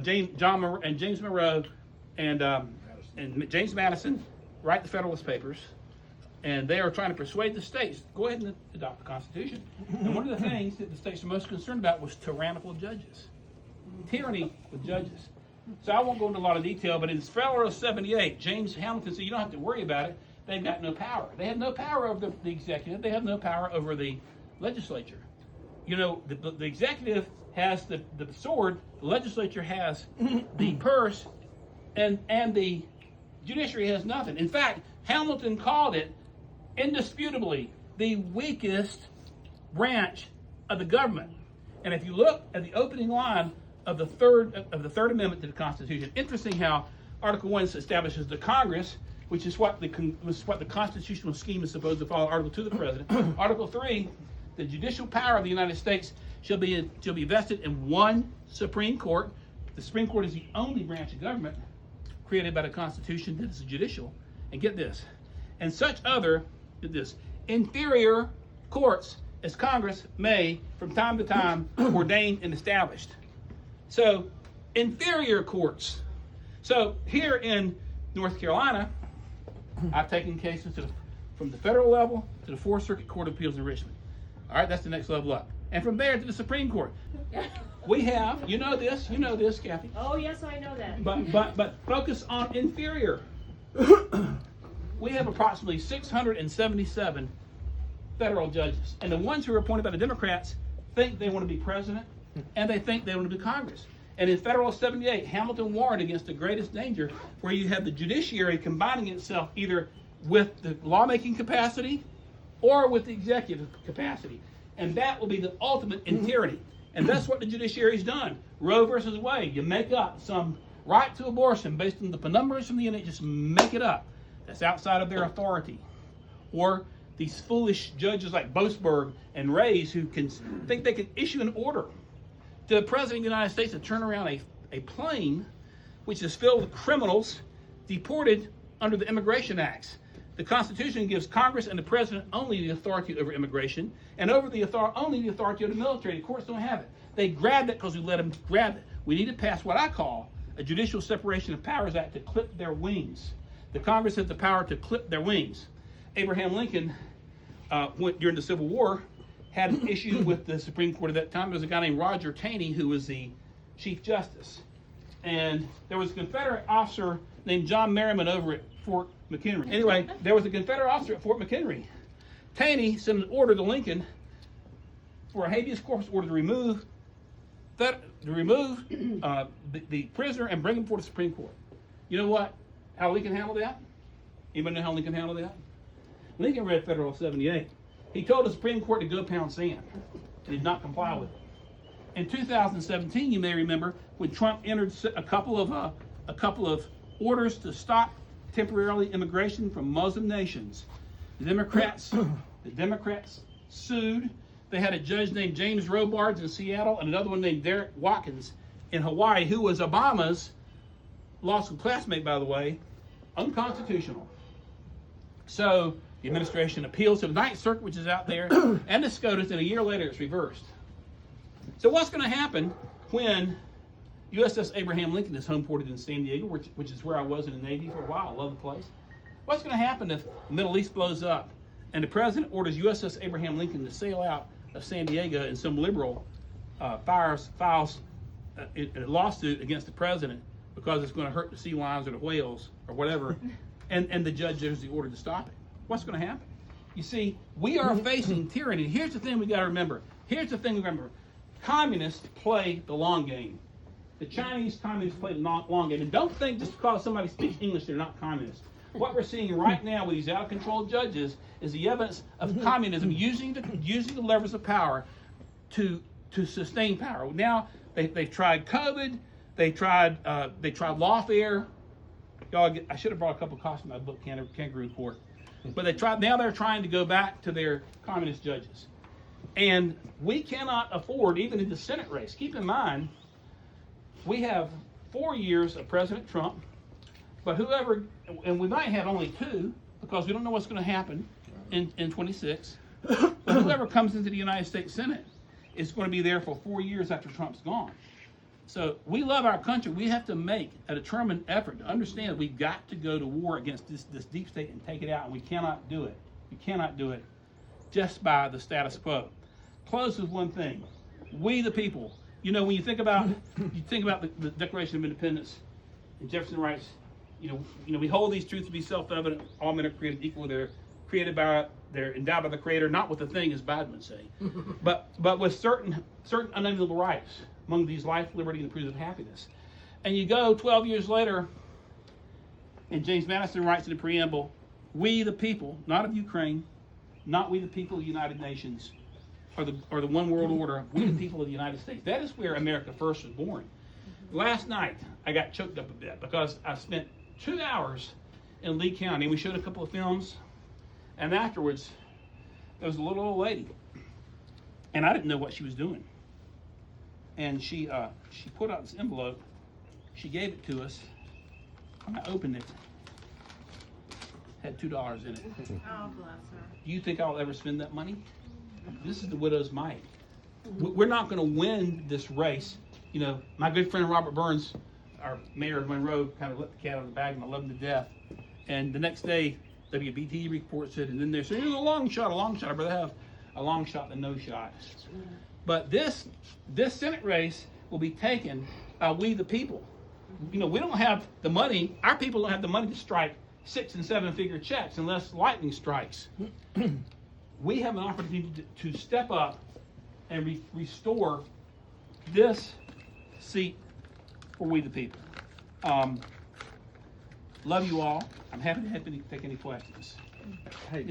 James Monroe and James Madison write the Federalist Papers, and they are trying to persuade the states, go ahead and adopt the Constitution. And one of the things that the states were most concerned about was tyrannical judges, tyranny with judges. So I won't go into a lot of detail, but in Federalist 78, James Hamilton said, you don't have to worry about it. They've got no power. They have no power over the executive. They have no power over the legislature. You know, the executive has the sword, the legislature has the purse, and the judiciary has nothing. In fact, Hamilton called it indisputably the weakest branch of the government. And if you look at the opening line of the third Amendment to the Constitution, interesting how Article 1 establishes the Congress, which is what the constitutional scheme is supposed to follow. Article 2, the President. Article 3, the judicial power of the United States shall be vested in one Supreme Court. The Supreme Court is the only branch of government created by the Constitution that is judicial. And get this, and such other, get this, inferior courts as Congress may from time to time ordain and established. So, inferior courts. So here in North Carolina, I've taken cases from the federal level to the Fourth Circuit Court of Appeals in Richmond. All right, that's the next level up. And from there to the Supreme Court. We have, you know this, Kathy. Oh, yes, I know that. But focus on inferior. We have approximately 677 federal judges. And the ones who are appointed by the Democrats think they want to be president, and they think they want to be Congress. And in Federalist 78, Hamilton warned against the greatest danger, where you have the judiciary combining itself either with the lawmaking capacity or with the executive capacity. And that will be the ultimate in tyranny. And that's what the judiciary's done. Roe versus Wade, you make up some right to abortion based on the penumbras from the internet, just make it up. That's outside of their authority. Or these foolish judges like Boasberg and Reyes who can think they can issue an order to the President of the United States to turn around a plane which is filled with criminals deported under the Immigration Acts. The Constitution gives Congress and the President only the authority over immigration, and over only the authority of the military. The courts don't have it. They grabbed it because we let them grab it. We need to pass what I call a Judicial Separation of Powers Act to clip their wings. The Congress has the power to clip their wings. Abraham Lincoln, during the Civil War, had an issue with the Supreme Court at that time. There was a guy named Roger Taney who was the Chief Justice. And there was a Confederate officer named John Merriman over at Fort McHenry. Anyway, there was a Confederate officer at Fort McHenry. Taney sent an order to Lincoln for a habeas corpus order to remove the prisoner and bring him before the Supreme Court. You know what? How Lincoln handled that? Anybody know how Lincoln handled that? Lincoln read Federal 78. He told the Supreme Court to go pound sand and did not comply with it. In 2017, you may remember, when Trump entered a couple of orders to stop temporarily immigration from Muslim nations. The Democrats sued. They had a judge named James Robards in Seattle and another one named Derek Watkins in Hawaii, who was Obama's law school classmate, by the way, unconstitutional. So the administration appeals to the Ninth Circuit, which is out there, and the SCOTUS, and a year later it's reversed. So what's going to happen when USS Abraham Lincoln is home ported in San Diego, which is where I was in the Navy for a while? I love the place. What's going to happen if the Middle East blows up and the president orders USS Abraham Lincoln to sail out of San Diego and some liberal files a lawsuit against the president because it's going to hurt the sea lions or the whales or whatever, and the judge gives the order to stop it? What's going to happen? You see, we are facing tyranny. Here's the thing we got to remember. Communists play the long game. The Chinese communists play the long game. And don't think just because somebody speaks English, they're not communists. What we're seeing right now with these out-of-control judges is the evidence of communism using the levers of power to sustain power. Now they've tried COVID. They tried lawfare. Y'all, I should have brought a couple of copies of my book, Kangaroo Court. But they're trying to go back to their communist judges. And we cannot afford, even in the Senate race, keep in mind, we have 4 years of President Trump, but and we might have only 2, because we don't know what's going to happen in 26, but whoever comes into the United States Senate is going to be there for 4 years after Trump's gone. So we love our country. We have to make a determined effort to understand we've got to go to war against this deep state and take it out, and we cannot do it. We cannot do it just by the status quo. Close with one thing. We the people. You know, when you think about the Declaration of Independence and Jefferson writes, you know, we hold these truths to be self-evident. All men are created equal. They're endowed by the Creator, not with the thing, as Biden would say, but with certain unalienable rights. Among these, life, liberty, and the pursuit of happiness. And you go 12 years later, and James Madison writes in the preamble, we the people, not of Ukraine, not we the people of the United Nations, or the one world order, we the people of the United States. That is where America first was born. Last night, I got choked up a bit because I spent 2 hours in Lee County. We showed a couple of films, and afterwards, there was a little old lady, and I didn't know what she was doing. And she put out this envelope. She gave it to us. When I opened it, had $2 in it. Oh, bless her. Do you think I'll ever spend that money? This is the widow's mite. We're not going to win this race. You know, my good friend Robert Burns, our mayor of Monroe, kind of let the cat out of the bag, and I love him to death. And the next day, WBT reports it, and then they're saying, "It's a long shot. I'd rather have a long shot than no shot." But this Senate race will be taken by we the people. You know, we don't have the money. Our people don't have the money to strike 6- and 7-figure checks unless lightning strikes. We have an opportunity to step up and restore this seat for we the people. Love you all. I'm happy to take any questions. Hey.